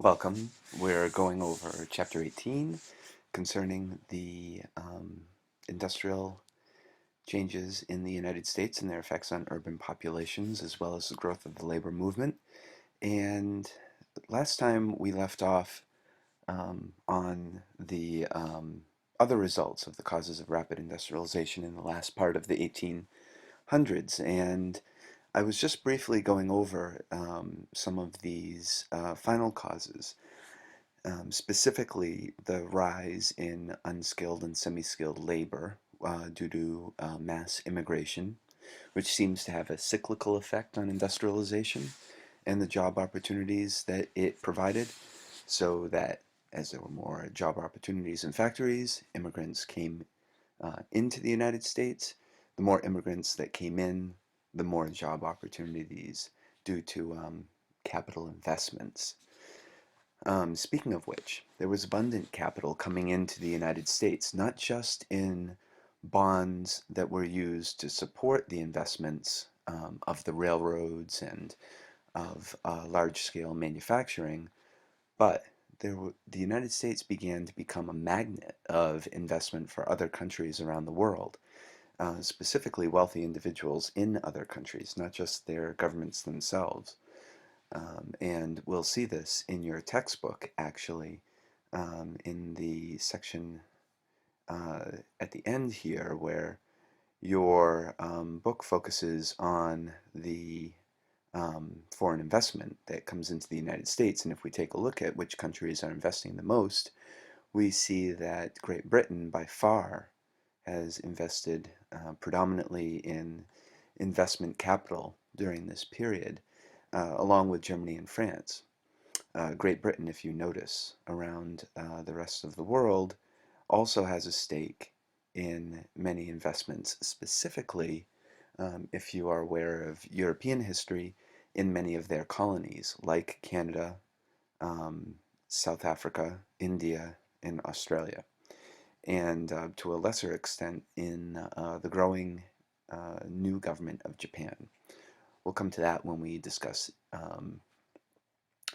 Welcome. We're going over Chapter 18 concerning the industrial changes in the United States and their effects on urban populations, as well as the growth of the labor movement. And last time we left off on the other results of the causes of rapid industrialization in the last part of the 1800s. And I was just briefly going over some of these final causes, specifically the rise in unskilled and semi-skilled labor due to mass immigration, which seems to have a cyclical effect on industrialization and the job opportunities that it provided, so that as there were more job opportunities in factories, immigrants came into the United States. The more immigrants that came in, the more job opportunities due to capital investments. Speaking of which, there was abundant capital coming into the United States, not just in bonds that were used to support the investments of the railroads and of large-scale manufacturing, but the United States began to become a magnet of investment for other countries around the world, specifically wealthy individuals in other countries, not just their governments themselves. And we'll see this in your textbook, actually, in the section at the end here, where your book focuses on the foreign investment that comes into the United States. And if we take a look at which countries are investing the most, we see that Great Britain, by far, has invested predominantly in investment capital during this period, along with Germany and France. Great Britain, if you notice, around the rest of the world, also has a stake in many investments, specifically, if you are aware of European history, in many of their colonies, like Canada, South Africa, India, and Australia, and to a lesser extent in the growing new government of Japan. We'll come to that when we discuss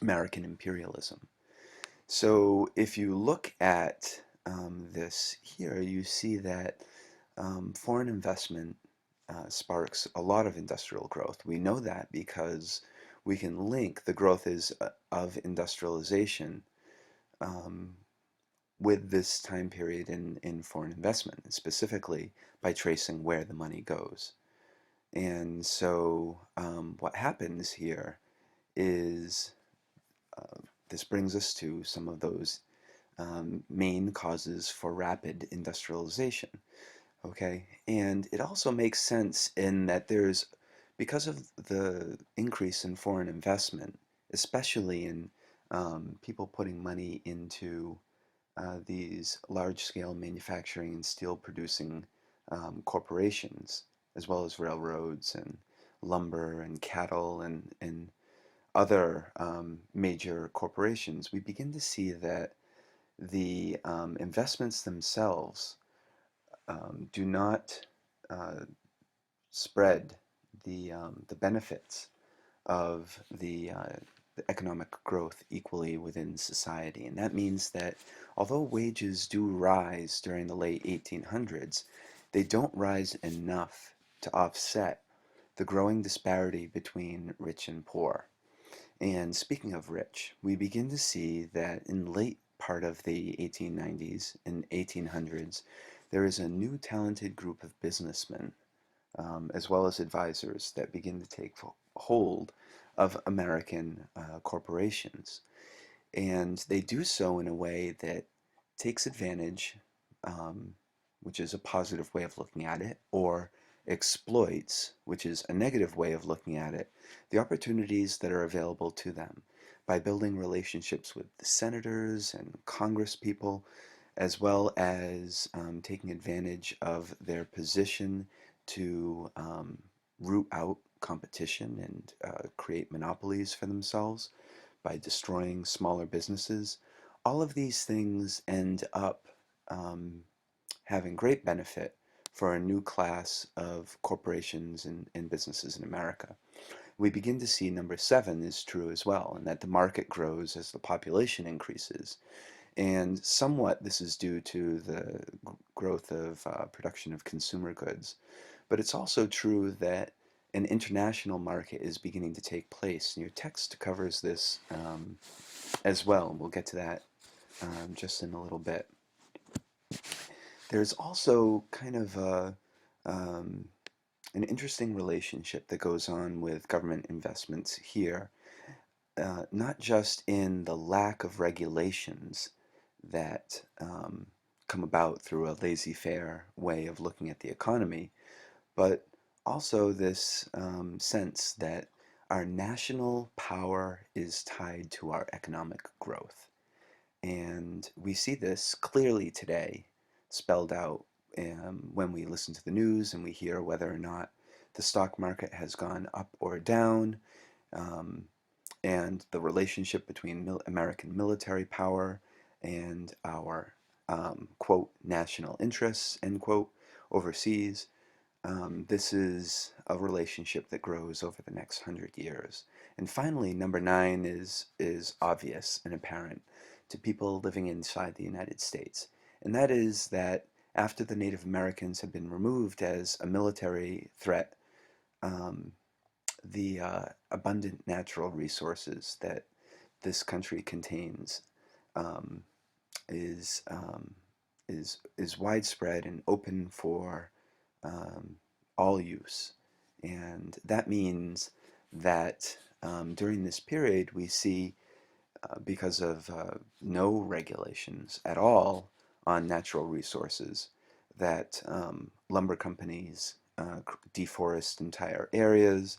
American imperialism. So if you look at this here, you see that foreign investment sparks a lot of industrial growth. We know that because we can link the growth of industrialization um, with this time period in foreign investment, specifically by tracing where the money goes. And so what happens here is this brings us to some of those main causes for rapid industrialization. Okay, and it also makes sense in that because of the increase in foreign investment, especially in people putting money into these large-scale manufacturing and steel-producing corporations, as well as railroads and lumber and cattle and other major corporations, we begin to see that the investments themselves do not uh, spread the benefits of the economic growth equally within society. And that means that although wages do rise during the late 1800s, they don't rise enough to offset the growing disparity between rich and poor. And speaking of rich, we begin to see that in late part of the 1890s and 1800s, there is a new talented group of businessmen, as well as advisors, that begin to take hold of American corporations. And they do so in a way that takes advantage, um, which is a positive way of looking at it, or exploits, which is a negative way of looking at it, the opportunities that are available to them by building relationships with the senators and congresspeople, as well as taking advantage of their position to root out competition and create monopolies for themselves by destroying smaller businesses. All of these things end up um, having great benefit for a new class of corporations and businesses in America. We begin to see number 7 is true as well, and that the market grows as the population increases. And somewhat this is due to the growth of production of consumer goods. But it's also true that an international market is beginning to take place. And your text covers this as well. We'll get to that just in a little bit. There's also kind of um, an interesting relationship that goes on with government investments here, not just in the lack of regulations that come about through a laissez-faire way of looking at the economy, but also this sense that our national power is tied to our economic growth. And we see this clearly today, spelled out when we listen to the news and we hear whether or not the stock market has gone up or down, um, and the relationship between American military power and our quote national interests end quote overseas. This is a relationship that grows over the next 100 years. And finally, number 9 is obvious and apparent to people living inside the United States, and that is that after the Native Americans have been removed as a military threat, um, the abundant natural resources that this country contains um, is um, is widespread and open for um, all use, and that means that during this period we see, because of no regulations at all on natural resources, that lumber companies deforest entire areas.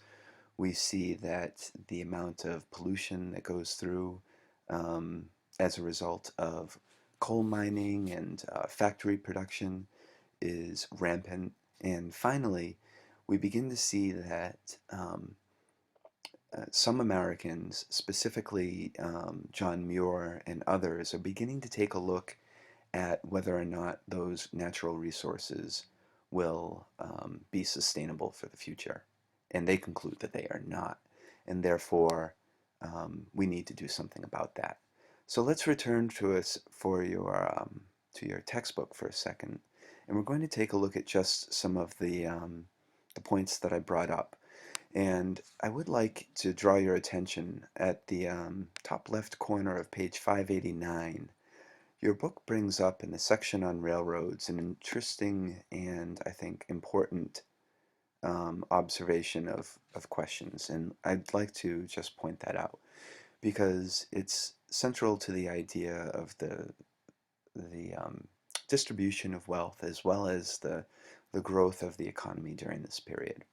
We see that the amount of pollution that goes through um, as a result of coal mining and factory production is rampant. And finally, we begin to see that some Americans, specifically John Muir and others, are beginning to take a look at whether or not those natural resources will be sustainable for the future. And they conclude that they are not. And therefore, we need to do something about that. So let's return to us for to your textbook for a second. And we're going to take a look at just some of the points that I brought up. And I would like to draw your attention at the top left corner of page 589. Your book brings up in the section on railroads an interesting and I think important observation of questions. And I'd like to just point that out because it's central to the idea of the distribution of wealth as well as the growth of the economy during this period.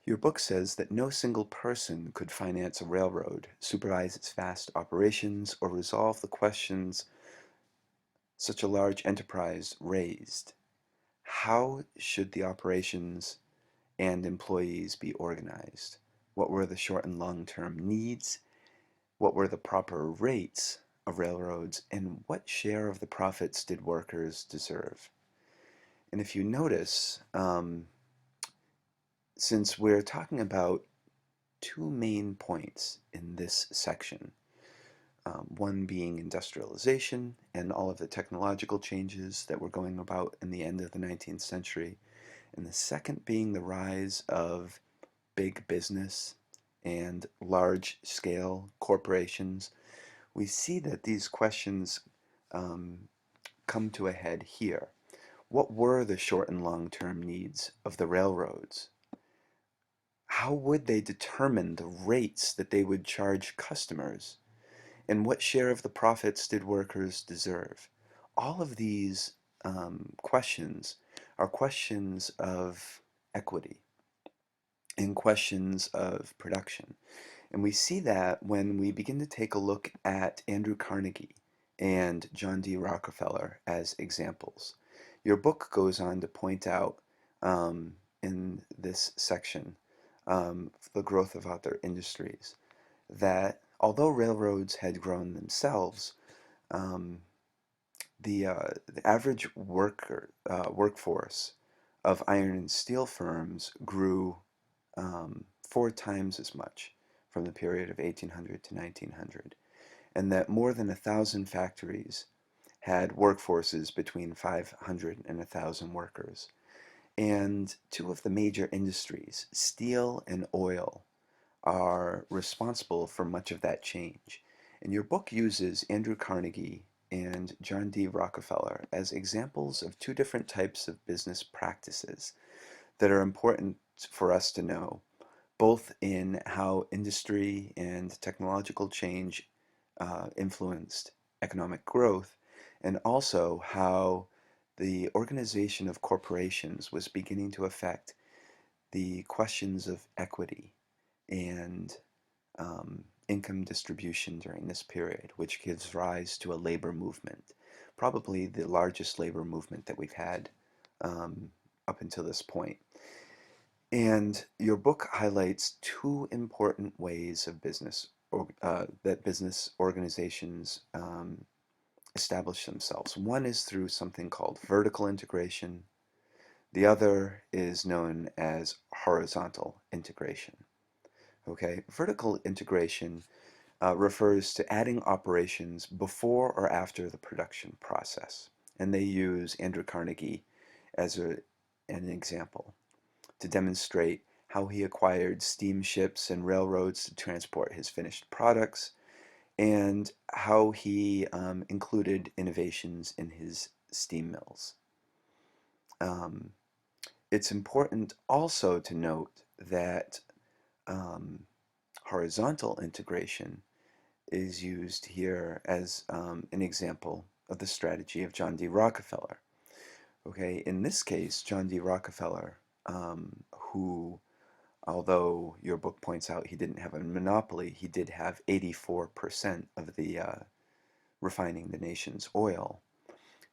Your book says that no single person could finance a railroad, supervise its vast operations, or resolve the questions such a large enterprise raised. How should the operations and employees be organized? What were the short and long-term needs? What were the proper rates of railroads? And what share of the profits did workers deserve? And if you notice, since we're talking about two main points in this section, one being industrialization and all of the technological changes that were going about in the end of the 19th century, and the second being the rise of big business and large-scale corporations. We see that these questions um, come to a head here. What were the short and long-term needs of the railroads? How would they determine the rates that they would charge customers? And what share of the profits did workers deserve? All of these questions are questions of equity and questions of production. And we see that when we begin to take a look at Andrew Carnegie and John D. Rockefeller as examples. Your book goes on to point out in this section the growth of other industries, that although railroads had grown themselves, um, the average workforce of iron and steel firms grew four times as much from the period of 1800 to 1900, and that more than 1,000 factories had workforces between 500 and 1,000 workers. And two of the major industries, steel and oil, are responsible for much of that change. And your book uses Andrew Carnegie and John D. Rockefeller as examples of two different types of business practices that are important for us to know, both in how industry and technological change influenced economic growth, and also how the organization of corporations was beginning to affect the questions of equity and income distribution during this period, which gives rise to a labor movement, probably the largest labor movement that we've had um, up until this point. And your book highlights two important ways of business that business organizations establish themselves. One is through something called vertical integration. The other is known as horizontal integration. Okay, vertical integration refers to adding operations before or after the production process. And they use Andrew Carnegie as an example to demonstrate how he acquired steamships and railroads to transport his finished products, and how he included innovations in his steam mills. Um, it's important also to note that um, horizontal integration is used here as an example of the strategy of John D. Rockefeller. Okay, in this case, John D. Rockefeller, who, although your book points out he didn't have a monopoly, he did have 84% of the refining the nation's oil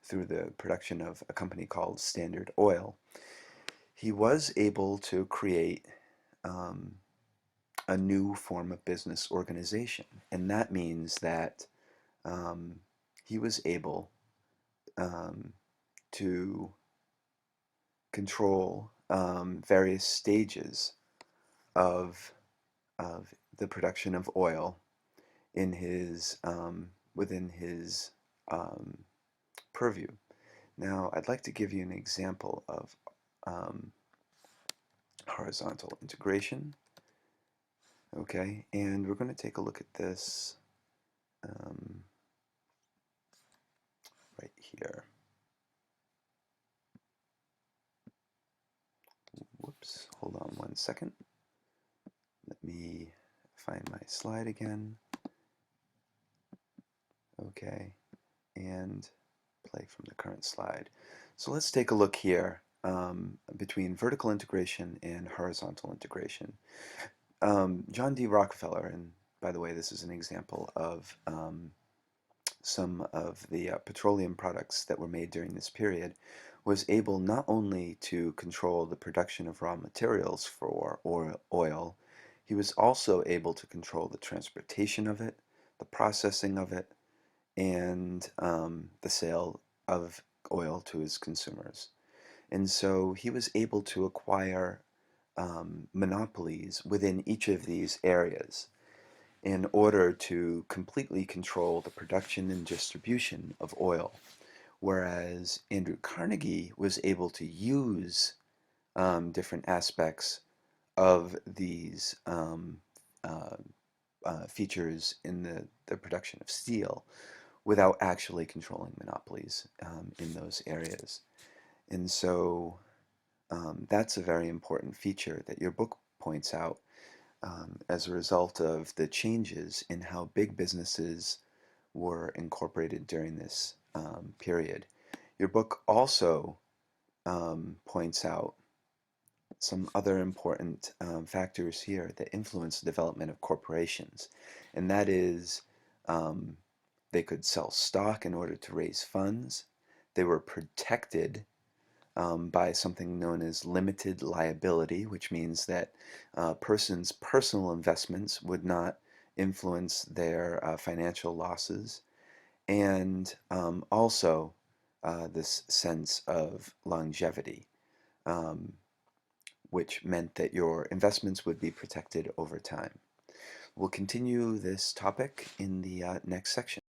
through the production of a company called Standard Oil. He was able to create um, a new form of business organization, and that means that um, he was able um, to control various stages of the production of oil in his within his um, purview. Now, I'd like to give you an example of um, horizontal integration. Okay, and we're going to take a look at this um, right here. Whoops, hold on one second. Let me find my slide again. Okay, and play from the current slide. So let's take a look here between vertical integration and horizontal integration. John D. Rockefeller, and by the way, this is an example of some of the petroleum products that were made during this period, was able not only to control the production of raw materials for oil, he was also able to control the transportation of it, the processing of it, and the sale of oil to his consumers. And so he was able to acquire monopolies within each of these areas in order to completely control the production and distribution of oil. Whereas Andrew Carnegie was able to use different aspects of these uh, features in the production of steel without actually controlling monopolies in those areas. And so that's a very important feature that your book points out as a result of the changes in how big businesses were incorporated during this period. Your book also points out some other important factors here that influence the development of corporations, and that is um, they could sell stock in order to raise funds. They were protected by something known as limited liability, which means that a person's personal investments would not influence their financial losses, and also this sense of longevity. Um, which meant that your investments would be protected over time. We'll continue this topic in the next section.